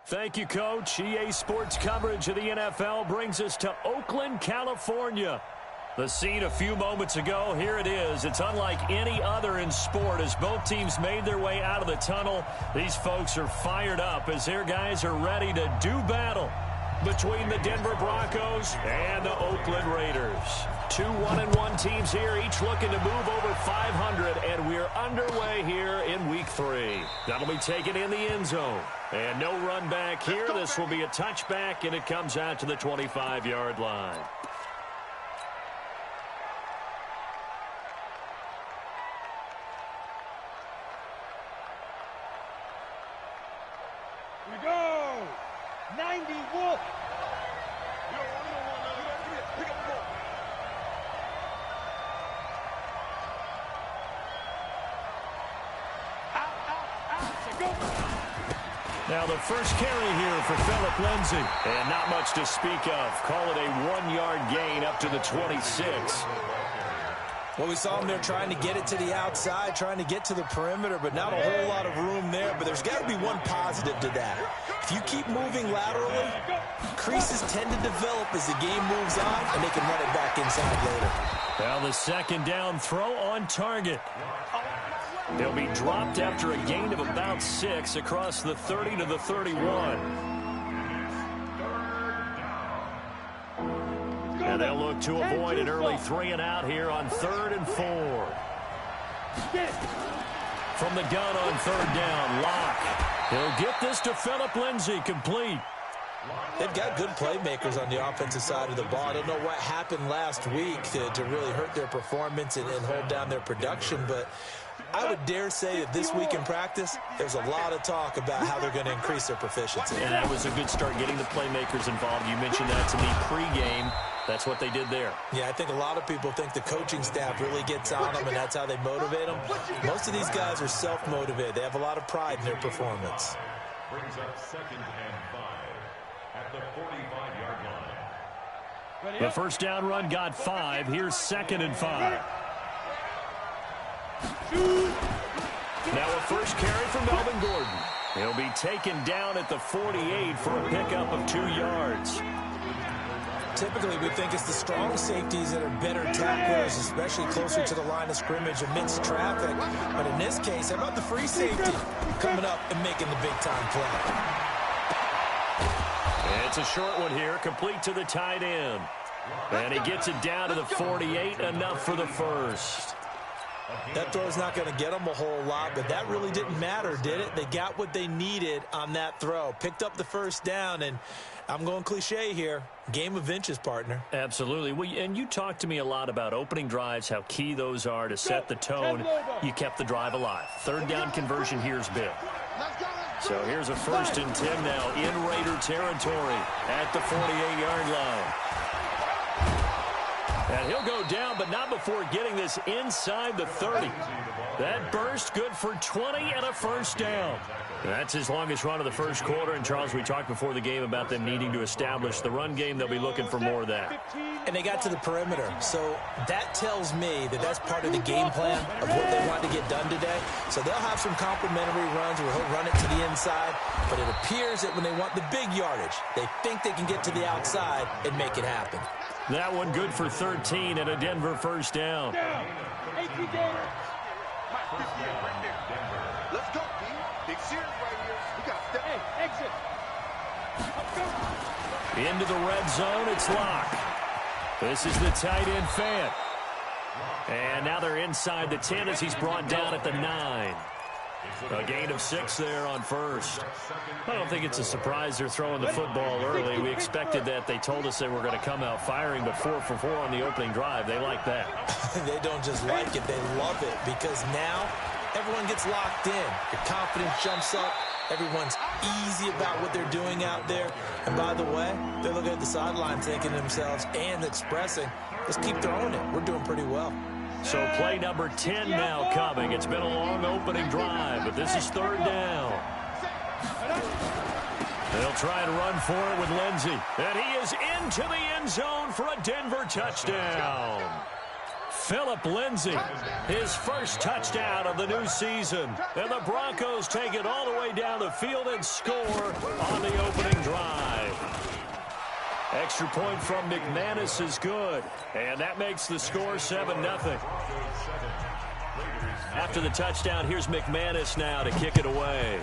Thank you, Coach. EA Sports coverage of the NFL brings us to Oakland, California. The scene a few moments ago, here it is. It's unlike any other in sport as both teams made their way out of the tunnel. These folks are fired up as their guys are ready to do battle between the Denver Broncos and the Oakland Raiders. Two 1-1 teams here, each looking to move over 500, and we're underway here in Week 3. That'll be taken in the end zone. And no run back here. This will be a touchback, and it comes out to the 25-yard line. We go! 90 Wolf! Now the first carry here for Phillip Lindsay. And not much to speak of. Call it a 1-yard gain up to the 26. Well, we saw him there trying to get it to the outside, trying to get to the perimeter, but not a whole lot of room there. But there's got to be one positive to that. If you keep moving laterally, creases tend to develop as the game moves on, and they can run it back inside later. Now the second down throw on target. He'll be dropped after a gain of about 6 across the 30 to the 31. And they'll look to avoid an early 3-and-out here on 3rd and 4. From the gun on 3rd down, Locke. He'll get this to Phillip Lindsay, complete. They've got good playmakers on the offensive side of the ball. I don't know what happened last week to really hurt their performance and hold down their production, but I would dare say that this week in practice, there's a lot of talk about how they're going to increase their proficiency. And that was a good start getting the playmakers involved. You mentioned that to me pregame. That's what they did there. Yeah, I think a lot of people think the coaching staff really gets on them, and that's how they motivate them. Most of these guys are self-motivated. They have a lot of pride in their performance. Brings up 2nd and 5 at the 45-yard line. The first down run got 5. Here's 2nd and 5. Now a first carry from Melvin Gordon. He'll be taken down at the 48 for a pickup of 2 yards. Typically, we think it's the strong safeties that are better tacklers, especially closer to the line of scrimmage amidst traffic. But in this case, how about the free safety coming up and making the big-time play? It's a short one here, complete to the tight end. And he gets it down to the 48, enough for the first. That throw's not going to get them a whole lot, but that really didn't matter, did it? They got what they needed on that throw. Picked up the first down, and I'm going cliche here. Game of inches, partner. Absolutely. Well, and you talked to me a lot about opening drives, how key those are to set the tone. You kept the drive alive. 3rd down conversion here is big. So here's a 1st and 10 now in Raider territory at the 48-yard line. And he'll go down, but not before getting this inside the 30. That burst good for 20 and a first down. That's his longest run of the first quarter. And, Charles, we talked before the game about them needing to establish the run game. They'll be looking for more of that. And they got to the perimeter. So that tells me that that's part of the game plan of what they want to get done today. So they'll have some complimentary runs where he'll run it to the inside. But it appears that when they want the big yardage, they think they can get to the outside and make it happen. That one good for 13 and a Denver first down. Let's go, D. Big series right here. We got to stay. Exit. Into the red zone, it's Locke. This is the tight end Fant. And now they're inside the 10 as he's brought down at the 9. A gain of 6 there on first. I don't think it's a surprise they're throwing the football early. We expected that. They told us they were going to come out firing, but 4 for 4 on the opening drive. They like that. They don't just like it, they love it, because now everyone gets locked in. Your confidence jumps up. Everyone's easy about what they're doing out there. And by the way, they're looking at the sideline thinking to themselves and expressing, let's keep throwing it. We're doing pretty well. So play number 10 now coming. It's been a long opening drive, but this is 3rd down. They'll try and run for it with Lindsay. And he is into the end zone for a Denver touchdown. Phillip Lindsay, his first touchdown of the new season. And the Broncos take it all the way down the field and score on the opening drive. Extra point from McManus is good. And that makes the score 7-0. After the touchdown, here's McManus now to kick it away.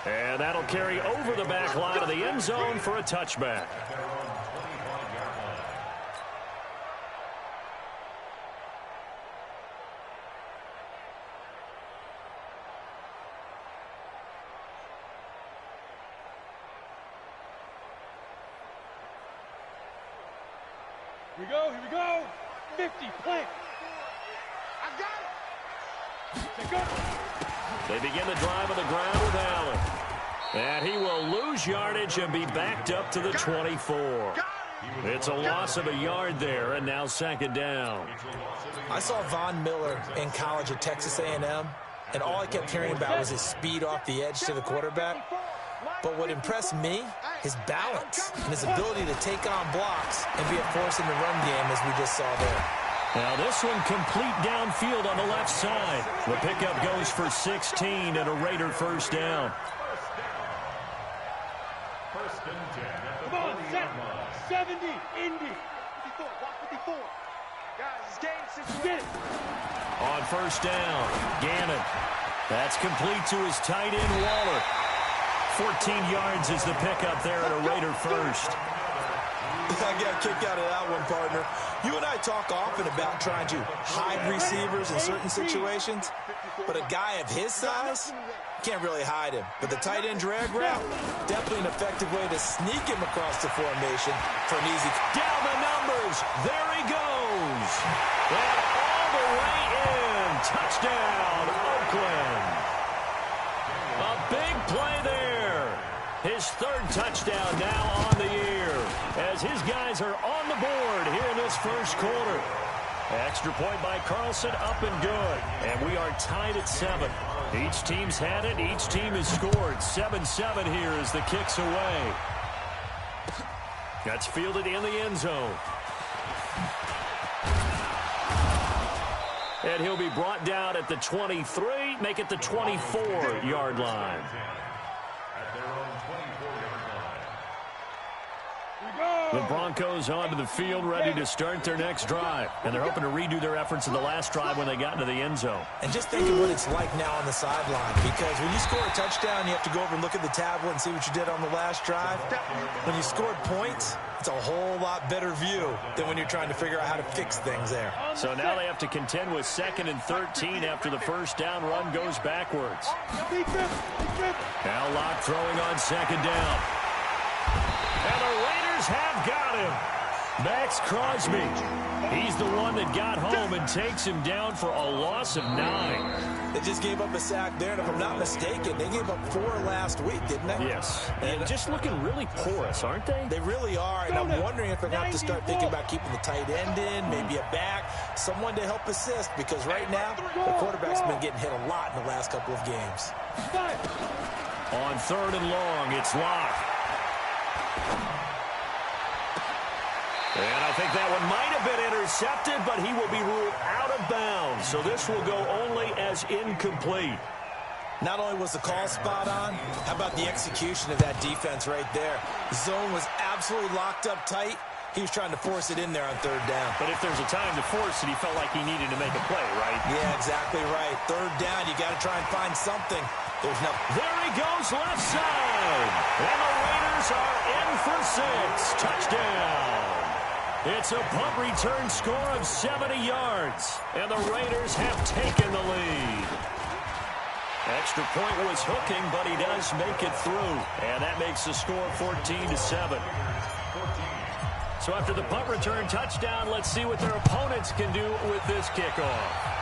And that'll carry over the back line of the end zone for a touchback. Here we go. 50, plant. I got it. Take up. They begin the drive on the ground with Allen. And he will lose yardage and be backed up to the 24. It's a loss of a yard there, and now second down. I saw Von Miller in college at Texas A&M, and all I kept hearing about was his speed off the edge to the quarterback. But what impressed me, his balance and his ability to take on blocks and be a force in the run game, as we just saw there. Now this one complete downfield on the left side. The pickup goes for 16 and a Raider first down. Come on, 70, Indy. 54, walk 54. Guys, it's game situation. On first down, Gannon. That's complete to his tight end, Waller. 14 yards is the pickup there at a Raider first. I got a kick out of that one, partner. You and I talk often about trying to hide receivers in certain situations, but a guy of his size, can't really hide him. But the tight end drag route, definitely an effective way to sneak him across the formation for an easy. Down the numbers. There he goes. And all the way in. Touchdown, Oakland. A big play there. His third touchdown now on the year, as his guys are on the board here in this first quarter. Extra point by Carlson, up and good. And we are tied at 7. Each team's had it. Each team has scored. 7-7 here as the kick's away. That's fielded in the end zone. And he'll be brought down at the 23, make it the 24-yard line. The Broncos onto the field, ready to start their next drive. And they're hoping to redo their efforts in the last drive when they got into the end zone. And just think of what it's like now on the sideline, because when you score a touchdown, you have to go over and look at the tablet and see what you did on the last drive. When you scored points, it's a whole lot better view than when you're trying to figure out how to fix things there. So now they have to contend with 2nd and 13 after the first down run goes backwards. Now Locke throwing on 2nd down. And the Raiders have got him. Max Crosby. He's the one that got home and takes him down for a loss of 9. They just gave up a sack there, and if I'm not mistaken, they gave up 4 last week, didn't they? Yes. And just looking really porous, aren't they? They really are, and I'm wondering if they're going to have to start thinking about keeping the tight end in, maybe a back, someone to help assist, because right now, the quarterback's been getting hit a lot in the last couple of games. On 3rd and long, it's Locke. And I think that one might have been intercepted, but he will be ruled out of bounds. So this will go only as incomplete. Not only was the call spot on, how about the execution of that defense right there? The zone was absolutely locked up tight. He was trying to force it in there on 3rd down. But if there's a time to force it, he felt like he needed to make a play, right? Yeah, exactly right. 3rd down, you got to try and find something. There's no. There he goes, left side. And the Raiders are in for 6. Touchdown. It's a punt return score of 70 yards. And the Raiders have taken the lead. Extra point was hooking, but he does make it through. And that makes the score 14-7. So after the punt return touchdown, let's see what their opponents can do with this kickoff.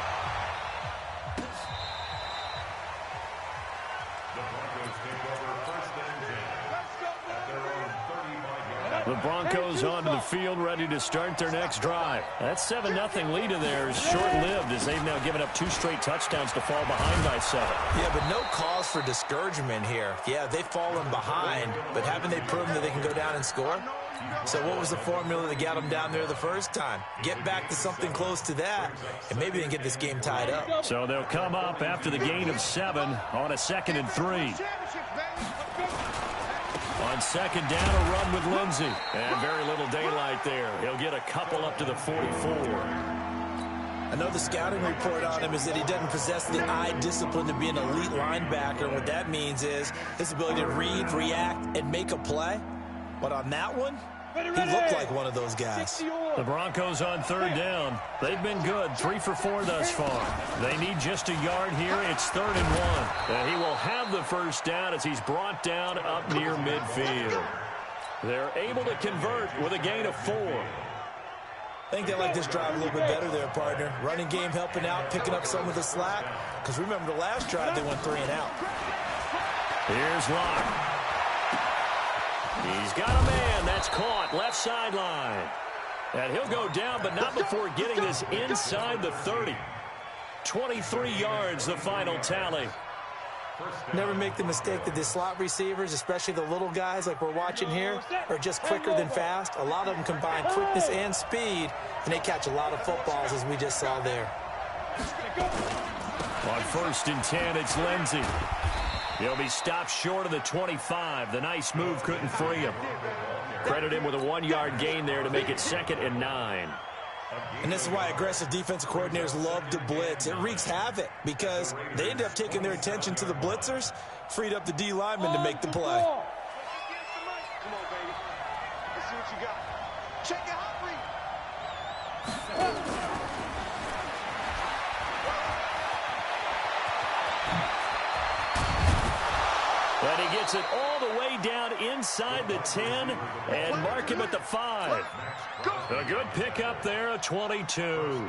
The Broncos onto the field, ready to start their next drive. That 7-0 lead of theirs short-lived, as they've now given up 2 straight touchdowns to fall behind by 7. Yeah, but no cause for discouragement here. Yeah, they've fallen behind, but haven't they proven that they can go down and score? So what was the formula that got them down there the first time? Get back to something close to that, and maybe they can get this game tied up. So they'll come up after the gain of 7 on a 2nd and 3. On 2nd down, a run with Lindsey. And very little daylight there. He'll get a couple up to the 44. I know the scouting report on him is that he doesn't possess the eye discipline to be an elite linebacker. What that means is his ability to read, react, and make a play. But on that one, he looked like one of those guys. The Broncos on 3rd down. They've been good, 3 for 4 thus far. They need just a yard here. It's 3rd and 1. And he will have the first down as he's brought down up near midfield. They're able to convert with a gain of 4. I think they like this drive a little bit better there, partner. Running game helping out, picking up some of the slack. Because remember the last drive, they went 3 and out. Here's Locke. He's got a man. That's caught. Left sideline. And he'll go down, but not before getting this inside the 30. 23 yards, the final tally. Never make the mistake that the slot receivers, especially the little guys like we're watching here, are just quicker than fast. A lot of them combine quickness and speed, and they catch a lot of footballs, as we just saw there. On 1st and 10, it's Lindsey. He'll be stopped short of the 25. The nice move couldn't free him. Credit him with a 1-yard gain there to make it 2nd and 9. And this is why aggressive defensive coordinators love to blitz. It wreaks havoc because they end up taking their attention to the blitzers, freed up the D lineman to make the play. Come on, baby. Let's see what you got. Check it out, And he gets it all the way down inside the 10 and mark him at the 5. A good pickup there, a 22.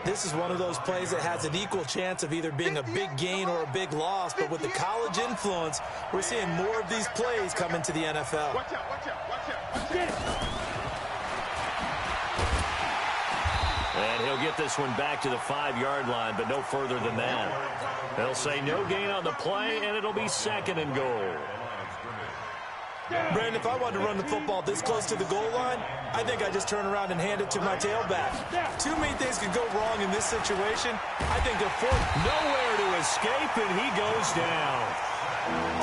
This is one of those plays that has an equal chance of either being a big gain or a big loss, but with the college influence, we're seeing more of these plays come into the NFL. Watch out, watch out, watch out, watch out. And he'll get this one back to the 5-yard line, but no further than that. They'll say no gain on the play, and it'll be 2nd and goal. Brandon, if I wanted to run the football this close to the goal line, I think I just turn around and hand it to my tailback. Too many things could go wrong in this situation. I think they're nowhere to escape, and he goes down.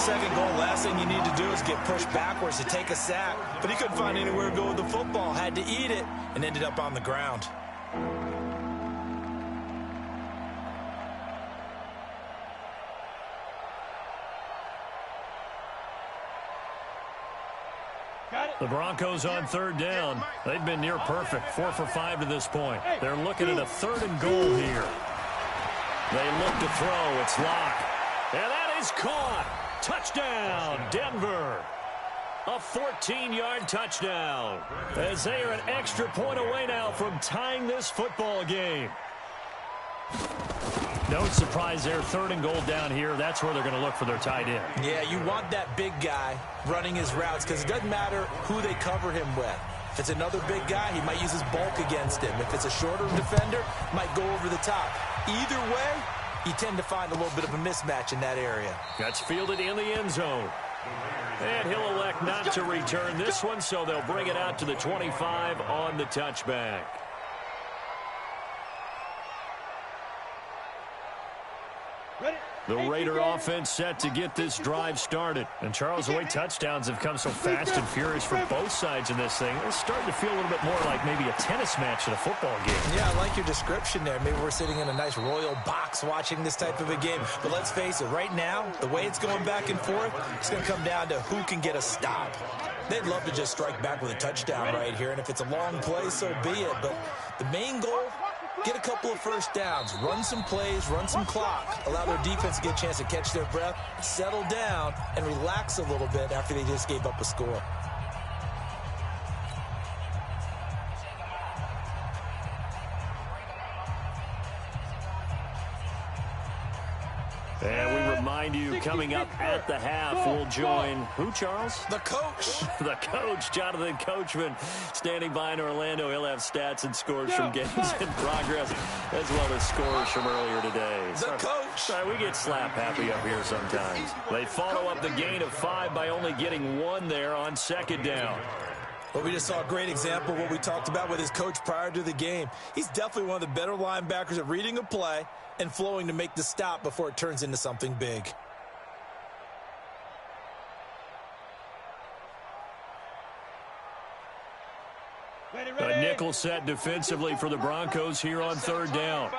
2nd goal, last thing you need to do is get pushed backwards to take a sack. But he couldn't find anywhere to go with the football, had to eat it, and ended up on the ground. The Broncos on 3rd down. They've been near perfect, 4 for 5 to this point. They're looking at a 3rd and goal here. They look to throw. It's Locke. And that is caught. Touchdown, Denver. A 14-yard touchdown. As they are an extra point away now from tying this football game. No surprise there, 3rd and goal down here. That's where they're going to look for their tight end. Yeah, you want that big guy running his routes because it doesn't matter who they cover him with. If it's another big guy, he might use his bulk against him. If it's a shorter defender, might go over the top. Either way, you tend to find a little bit of a mismatch in that area. That's fielded in the end zone. And he'll elect not to return this one, so they'll bring it out to the 25 on the touchback. The Raider offense set to get this drive started. And Charles, the way touchdowns have come so fast and furious for both sides in this thing, it's starting to feel a little bit more like maybe a tennis match in a football game. Yeah, I like your description there. Maybe we're sitting in a nice royal box watching this type of a game. But let's face it, right now, the way it's going back and forth, it's going to come down to who can get a stop. They'd love to just strike back with a touchdown right here. And if it's a long play, so be it. But the main goal, get a couple of first downs, run some plays, run some clock, allow their defense to get a chance to catch their breath, settle down, and relax a little bit after they just gave up a score. And we remind you, coming up at the half, we'll join who, Charles? The coach. The coach, Jonathan Coachman, standing by in Orlando. He'll have stats and scores from games in progress, as well as scores from earlier today. The coach. Sorry, we get slap happy up here sometimes. They follow up the gain of 5 by only getting 1 there on 2nd down. Well, we just saw a great example of what we talked about with his coach prior to the game. He's definitely one of the better linebackers at reading a play and flowing to make the stop before it turns into something big. A nickel set defensively for the Broncos here on third down.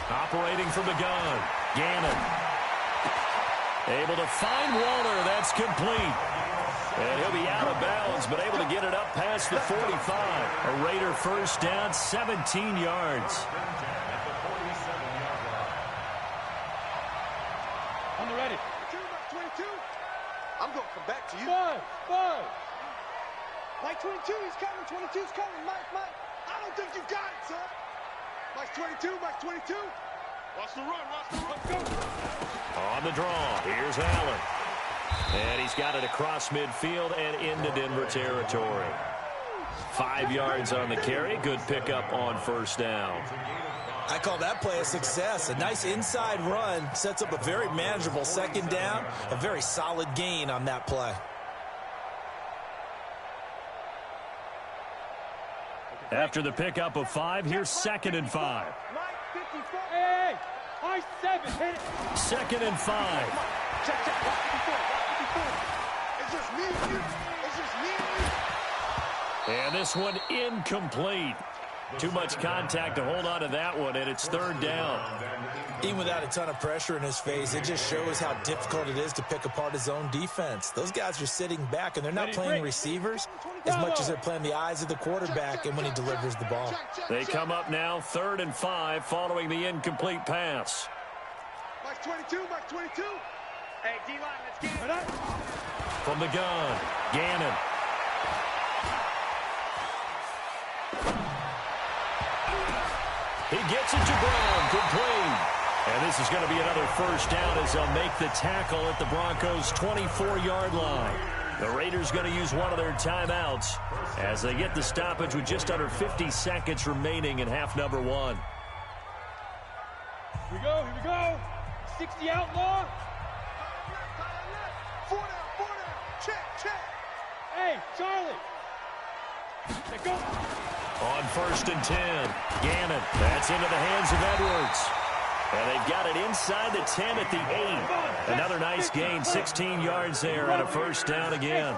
Operating from the gun, Gannon. Able to find Walter. That's complete. And he'll be out of bounds, but able to get it up past the 45. A Raider first down, 17 yards. On the ready. 22. I'm going to come back to you. Five. Mike 22, he's coming. 22's coming. Mike. I don't think you got it, son. Mike 22. Watch the run. Let's go. On the draw, here's Allen. And he's got it across midfield and into Denver territory. 5 yards on the carry. Good pickup on first down. I call that play a success. A nice inside run sets up a very manageable second down. A very solid gain on that play. After the pickup of 5, here's 2nd and 5. Hey, I 7. Hit it. 2nd and 5. Check. It's just me and you. And this one incomplete. Too much contact to hold on to that one, and it's third down. Even without a ton of pressure in his face, it just shows how difficult it is to pick apart his own defense. Those guys are sitting back, and they're not playing receivers as much as they're playing the eyes of the quarterback and when he delivers the ball. They come up now 3rd and 5 following the incomplete pass. Mike 22. Hey, D-line, let's get it. From the gun, Gannon. He gets it to Brown, complete. And this is going to be another first down as they'll make the tackle at the Broncos' 24-yard line. The Raiders going to use one of their timeouts as they get the stoppage with just under 50 seconds remaining in half number 1. Here we go. 60 outlaw. 4 down. Check. Hey, Charlie. Let's go. On 1st and 10, Gannon. That's into the hands of Edwards. And they've got it inside the 10 at the 8. Another nice gain, 16 yards there and a first down again.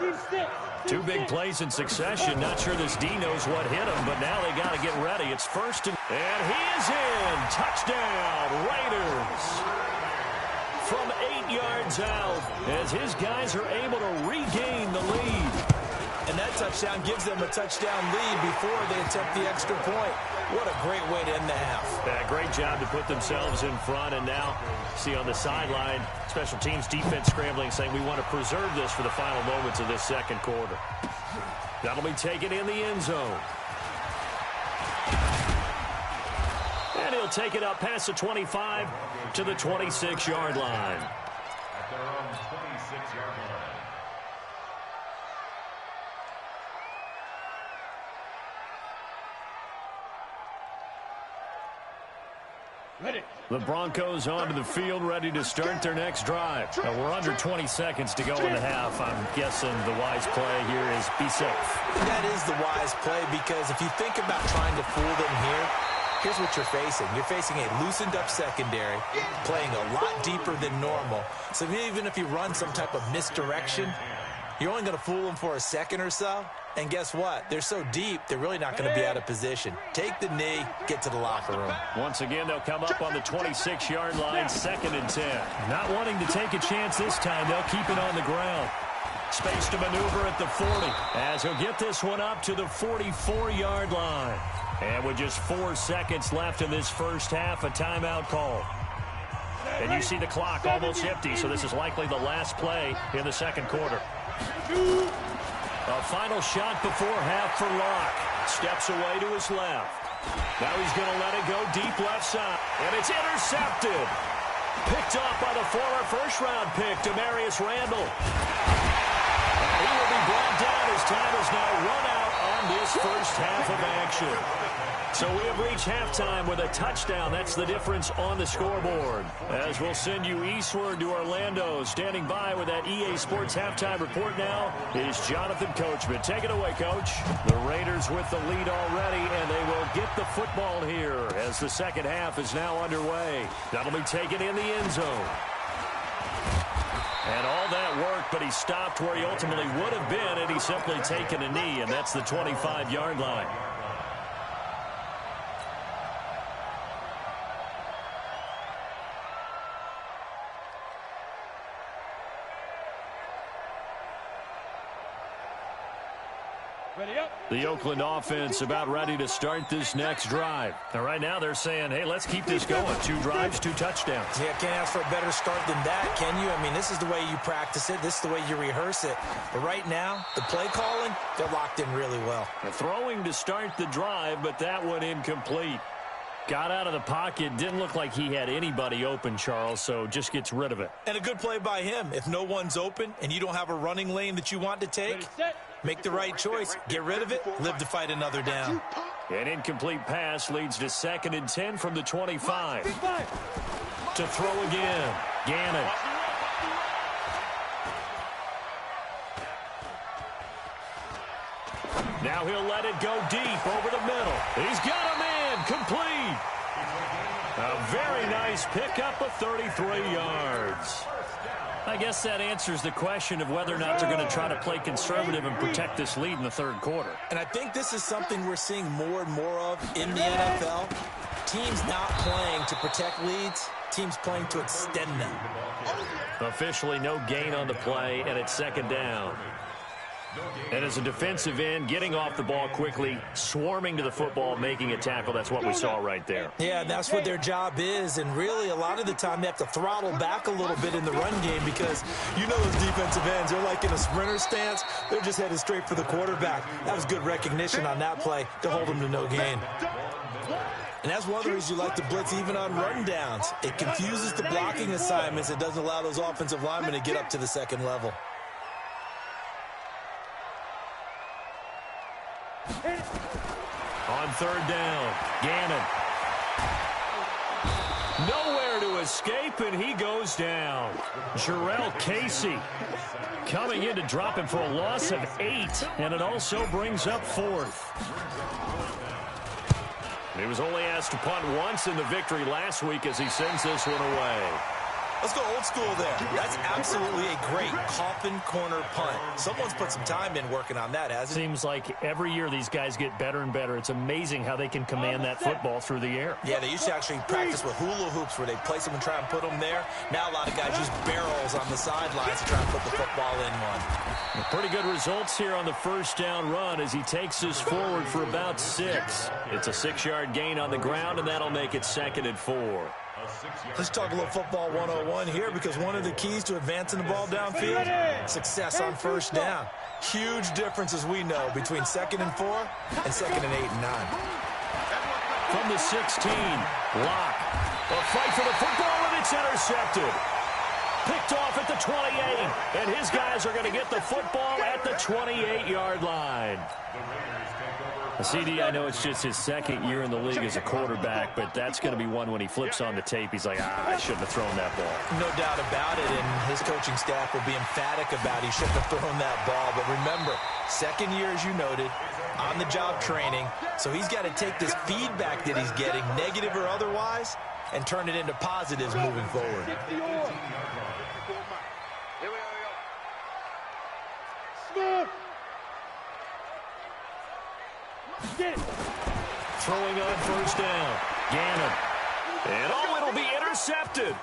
2 big plays in succession. Not sure this D knows what hit him, but now they got to get ready. It's 1st and he is in. Touchdown, Raiders. From 8 yards out as his guys are able to regain the lead. And that touchdown gives them a touchdown lead before they attempt the extra point. What a great way to end the half. Yeah, great job to put themselves in front. And now, see on the sideline, special teams defense scrambling, saying we want to preserve this for the final moments of this second quarter. That'll be taken in the end zone. And he'll take it up past the 25 to the 26-yard line. At their own 26-yard line. Ready. The Broncos onto the field, ready to start their next drive. Now, we're under 20 seconds to go in the half. I'm guessing the wise play here is be safe. That is the wise play because if you think about trying to fool them here, here's what you're facing. You're facing a loosened-up secondary, playing a lot deeper than normal. So even if you run some type of misdirection, you're only going to fool them for a second or so. And guess what? They're so deep, they're really not going to be out of position. Take the knee, get to the locker room. Once again, they'll come up on the 26-yard line, 2nd and 10. Not wanting to take a chance this time, they'll keep it on the ground. Space to maneuver at the 40 as he'll get this one up to the 44-yard line. And with just 4 seconds left in this first half, a timeout call. And you see the clock almost empty, so this is likely the last play in the second quarter. A final shot before half for Locke. Steps away to his left. Now he's going to let it go deep left side. And it's intercepted. Picked up by the former first-round pick, Demarius Randall. And he will be brought down as time is now run out on this first half of action. So we have reached halftime with a touchdown. That's the difference on the scoreboard. As we'll send you eastward to Orlando. Standing by with that EA Sports halftime report now is Jonathan Coachman. Take it away, Coach. The Raiders with the lead already, and they will get the football here as the second half is now underway. That'll be taken in the end zone. And all that work, but he stopped where he ultimately would have been, and he's simply taken a knee, and that's the 25-yard line. The Oakland offense about ready to start this next drive. And right now they're saying, hey, let's keep this going. 2 drives, 2 touchdowns. Yeah, can't ask for a better start than that, can you? I mean, this is the way you practice it. This is the way you rehearse it. But right now, the play calling, they're locked in really well. Throwing to start the drive, but that one incomplete. Got out of the pocket. Didn't look like he had anybody open, Charles, so just gets rid of it. And a good play by him. If no one's open and you don't have a running lane that you want to take, make the right choice. Get rid of it. Live to fight another down. An incomplete pass leads to 2nd and 10 from the 25. To throw again. Gannon. Now he'll let it go deep over the middle. He's got a man. Complete. A very nice pickup of 33 yards. I guess that answers the question of whether or not they're going to try to play conservative and protect this lead in the third quarter. And I think this is something we're seeing more and more of in the NFL. Teams not playing to protect leads, teams playing to extend them. Officially no gain on the play, and it's 2nd down. And as a defensive end, getting off the ball quickly, swarming to the football, making a tackle, that's what we saw right there. Yeah, that's what their job is, and really a lot of the time they have to throttle back a little bit in the run game because you know those defensive ends, they're like in a sprinter stance. They're just headed straight for the quarterback. That was good recognition on that play to hold them to no gain. And that's one of the reasons you like to blitz even on run downs. It confuses the blocking assignments. It doesn't allow those offensive linemen to get up to the second level. On 3rd down, Gannon. Nowhere to escape, and he goes down. Jarrell Casey coming in to drop him for a loss of 8, and it also brings up 4th. He was only asked to punt once in the victory last week as he sends this one away. Let's go old school there. That's absolutely a great coffin corner punt. Someone's put some time in working on that, hasn't it? Seems like every year these guys get better and better. It's amazing how they can command that football through the air. Yeah, they used to actually practice with hula hoops where they place them and try and put them there. Now a lot of guys use barrels on the sidelines to try and put the football in one. Pretty good results here on the 1st down run as he takes us forward for about 6. It's a 6-yard gain on the ground, and that'll make it 2nd and 4. Let's talk a little football 101 here because one of the keys to advancing the ball downfield, success on 1st down. Huge difference, as we know, between 2nd and 4 and 2nd and 8 and 9. From the 16, Locke. A fight for the football, and it's intercepted. Picked off at the 28, and his guys are going to get the football at the 28-yard line. CD, I know it's just his 2nd year in the league as a quarterback, but that's going to be one when he flips on the tape. He's like, I shouldn't have thrown that ball. No doubt about it, and his coaching staff will be emphatic about he shouldn't have thrown that ball. But remember, 2nd year, as you noted, on-the-job training, so he's got to take this feedback that he's getting, negative or otherwise, and turn it into positives moving forward. Throwing on 1st down. Gannon. And it'll be intercepted.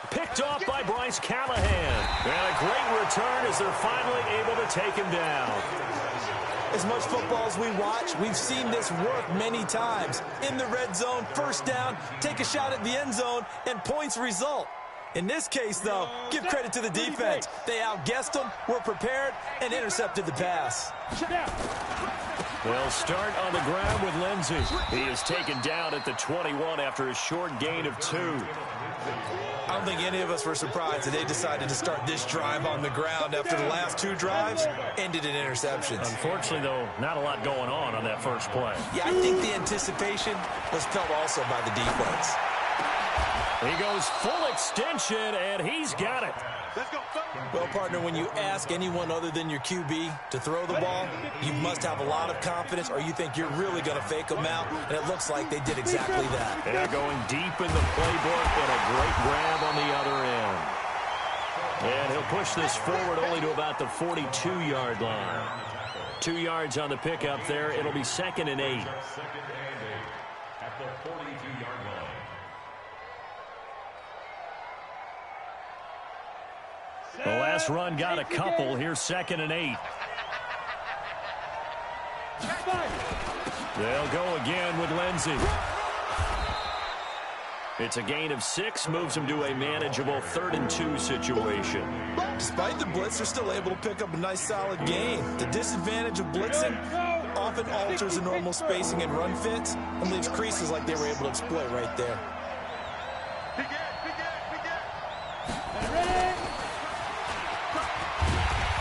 Picked off by Bryce Callahan. And a great return as they're finally able to take him down. As much football as we watch, we've seen this work many times. In the red zone, 1st down, take a shot at the end zone, and points result. In this case, though, give credit to the defense. They outguessed them, were prepared, and intercepted the pass. They'll start on the ground with Lindsey. He is taken down at the 21 after a short gain of 2. I don't think any of us were surprised that they decided to start this drive on the ground after the last 2 drives ended in interceptions. Unfortunately, though, not a lot going on that first play. Yeah, I think the anticipation was felt also by the defense. He goes full extension, and he's got it. Well, partner, when you ask anyone other than your QB to throw the ball, you must have a lot of confidence, or you think you're really going to fake them out, and it looks like they did exactly that. They're going deep in the playbook, and a great grab on the other end. And he'll push this forward only to about the 42-yard line. 2 yards on the pickup there. It'll be 2nd and 8. At the 42-yard line. The last run got a couple. Here's 2nd and 8. They'll go again with Lindsey. It's a gain of 6, moves them to a manageable 3rd and 2 situation. Despite the blitz, they're still able to pick up a nice solid gain. The disadvantage of blitzing often alters the normal spacing and run fits and leaves creases like they were able to exploit right there.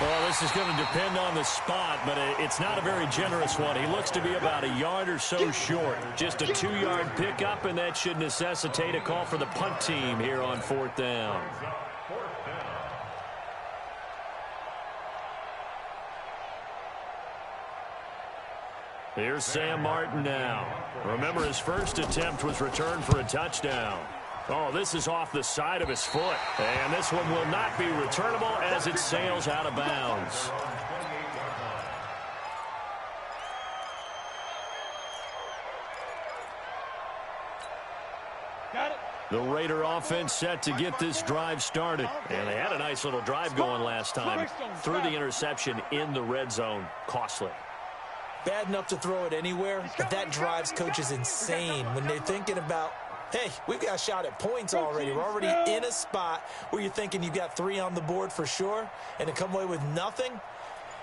Well, this is going to depend on the spot, but it's not a very generous one. He looks to be about a yard or so short. Just a 2-yard pickup, and that should necessitate a call for the punt team here on 4th down. Here's Sam Martin now. Remember, his first attempt was returned for a touchdown. Oh, this is off the side of his foot. And this one will not be returnable as it sails out of bounds. Got it. The Raider offense set to get this drive started. And they had a nice little drive going last time. Threw the interception in the red zone. Costly. Bad enough to throw it anywhere, but that drives coaches insane when they're thinking about, hey, we've got a shot at points already. We're already in a spot where you're thinking you've got 3 on the board for sure, and to come away with nothing,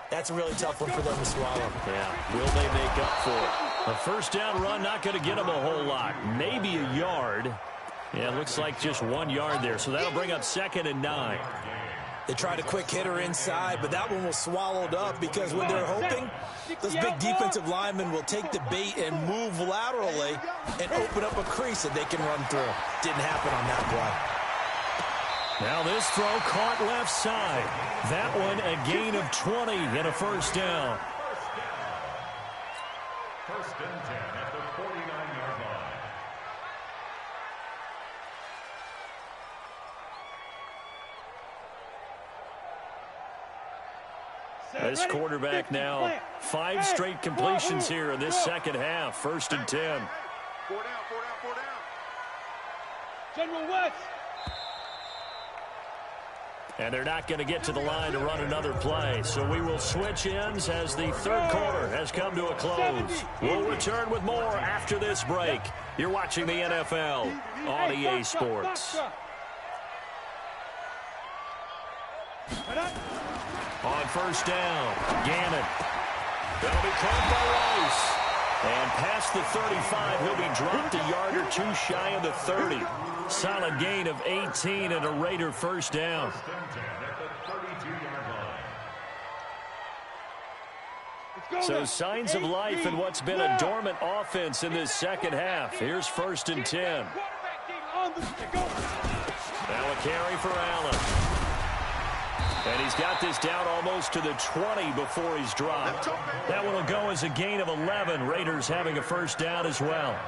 that's a really tough one for them to swallow. Yeah, will they make up for it? A first down run, not going to get them a whole lot. Maybe a yard. Yeah, it looks like just 1 yard there, so that'll bring up 2nd and 9. They tried a quick hitter inside, but that one was swallowed up because when they're hoping, those big defensive linemen will take the bait and move laterally and open up a crease that they can run through. Didn't happen on that play. Now this throw caught left side. That one a gain of 20 and a first down. First and 10 at the 49-yard line. This quarterback now 5 straight completions here in this second half. 1st and 10. 4 down, 4 down, 4 down. General West. And they're not going to get to the line to run another play. So we will switch ends as the 3rd quarter has come to a close. We'll return with more after this break. You're watching the NFL on EA Sports. On first down, Gannon. That'll be caught by Rice. And past the 35, he'll be dropped a yard or 2 shy of the 30. Solid gain of 18 and a Raider first down. So signs of life in what's been a dormant offense in this second half. Here's 1st and 10. Now a carry for Allen. And he's got this down almost to the 20 before he's dropped. That one will go as a gain of 11. Raiders having a first down as well.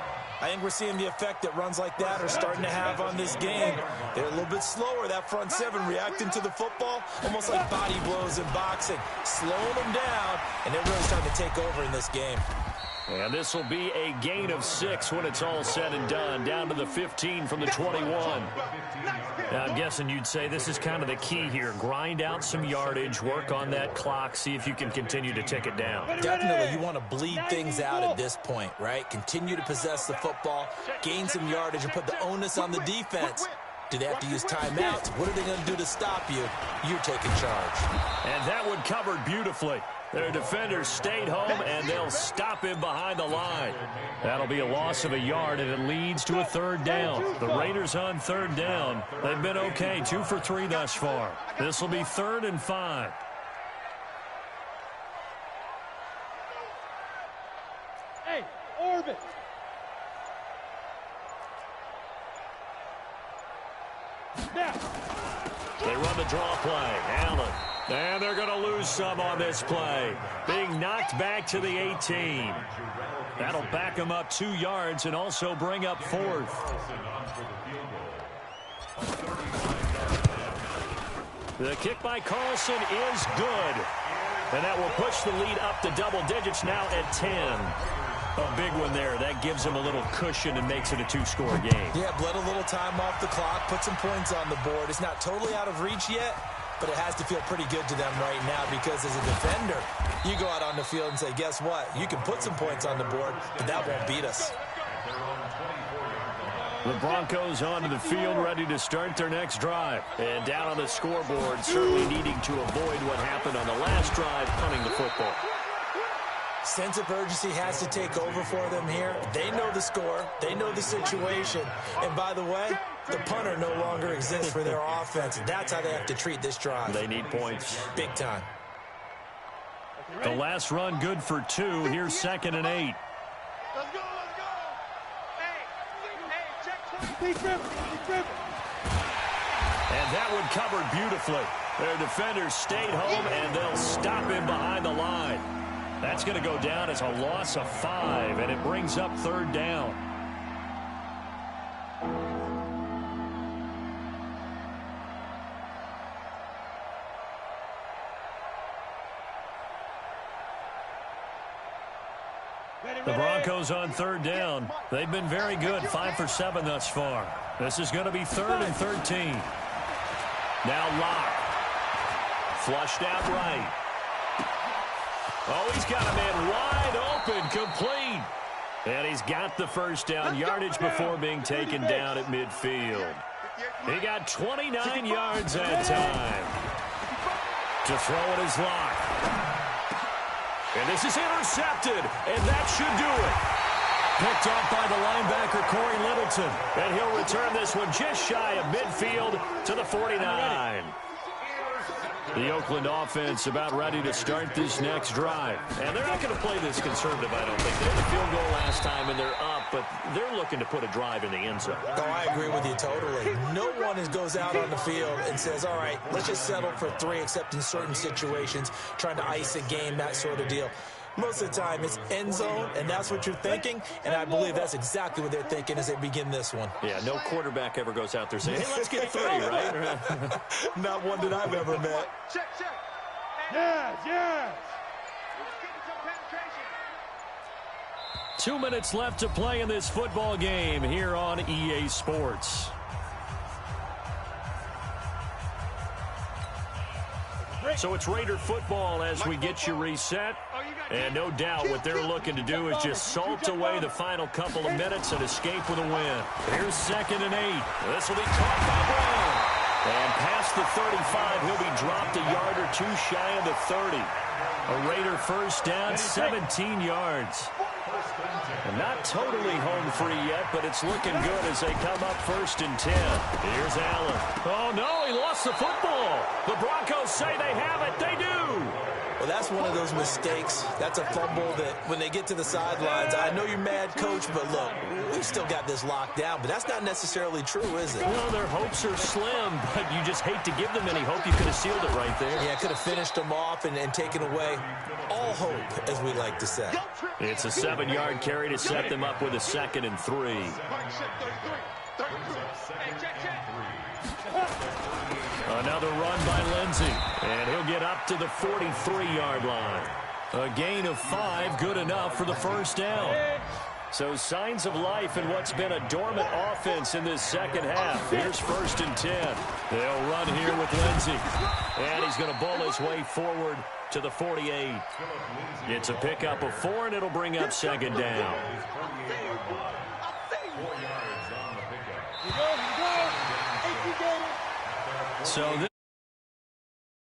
I think we're seeing the effect that runs like that are starting to have on this game. They're a little bit slower, that front 7, reacting to the football, almost like body blows in boxing, slowing them down, and they're really starting to take over in this game. And this will be a gain of 6 when it's all said and done, down to the 15 from the 21. Now, I'm guessing you'd say this is kind of the key here. Grind out some yardage, work on that clock, see if you can continue to tick it down. Definitely, you want to bleed things out at this point, right? Continue to possess the football, gain some yardage, and put the onus on the defense. Do they have to use timeouts? What are they going to do to stop you? You're taking charge. And that one covered beautifully. Their defenders stayed home, and they'll stop him behind the line. That'll be a loss of a yard, and it leads to a third down. The Raiders on third down. They've been okay, 2 for 3 thus far. This will be 3rd and 5. Hey, orbit. Now. They run the draw play. Allen. And they're going to lose some on this play. Being knocked back to the 18. That'll back them up 2 yards and also bring up 4th. The kick by Carlson is good. And that will push the lead up to double digits now at 10. A big one there. That gives them a little cushion and makes it a 2-score game. Yeah, bled a little time off the clock, put some points on the board. It's not totally out of reach yet, but it has to feel pretty good to them right now because as a defender, you go out on the field and say, guess what? You can put some points on the board, but that won't beat us. The Broncos onto the field, ready to start their next drive. And down on the scoreboard, certainly needing to avoid what happened on the last drive, punting the football. Sense of urgency has to take over for them here. They know the score. They know the situation. And by the way, the punter no longer exists for their offense. That's how they have to treat this drive. They need points. Big time. The last run good for 2. Here's 2nd and 8. Let's go, let's go. Hey, check 20. Be driven. And that one covered beautifully. Their defenders stayed home, and they'll stop him behind the line. That's going to go down as a loss of 5, and it brings up 3rd down. The Broncos on 3rd down. They've been very good, 5 for 7 thus far. This is going to be 3rd and 13. Now Locke. Flushed out right. Oh, he's got a man wide open, complete. And he's got the first down, yardage before being taken down at midfield. He got 29 yards that time. To throw it is Locke. And this is intercepted, and that should do it. Picked off by the linebacker, Corey Littleton. And he'll return this one just shy of midfield to the 49. The Oakland offense about ready to start this next drive. And they're not going to play this conservative, I don't think. They had a field goal last time, and they're up, but they're looking to put a drive in the end zone. Oh, I agree with you totally. No one goes out on the field and says, all right, let's just settle for 3, except in certain situations, trying to ice a game, that sort of deal. Most of the time, it's end zone, and that's what you're thinking, and I believe that's exactly what they're thinking as they begin this one. Yeah, no quarterback ever goes out there saying, hey, let's get 3, right? Not one that I've ever met. Check. Yes. 2 minutes left to play in this football game here on EA Sports. So it's Raider football as we get you reset. And no doubt what they're looking to do is just salt away the final couple of minutes and escape with a win. Here's 2nd and 8. This will be caught by Brown. And past the 35, he'll be dropped a yard or 2 shy of the 30. A Raider first down, 17 yards. And not totally home free yet, but it's looking good as they come up 1st and 10. Here's Allen. Oh, no, he lost the football. The Broncos say they have it. They do. Well, that's one of those mistakes. That's a fumble that when they get to the sidelines, I know you're mad, Coach, but look, we've still got this locked down. But that's not necessarily true, is it? Well, their hopes are slim, but you just hate to give them any hope. You could have sealed it right there. Yeah, could have finished them off and taken away all hope, as we like to say. It's a 7-yard carry to set them up with a 2nd and 3. Another run by Lindsey, and he'll get up to the 43-yard line. A gain of 5, good enough for the first down. So signs of life in what's been a dormant offense in this second half. Here's 1st and 10. They'll run here with Lindsey, and he's going to bowl his way forward to the 48. It's a pickup of 4, and it'll bring up 2nd down. So this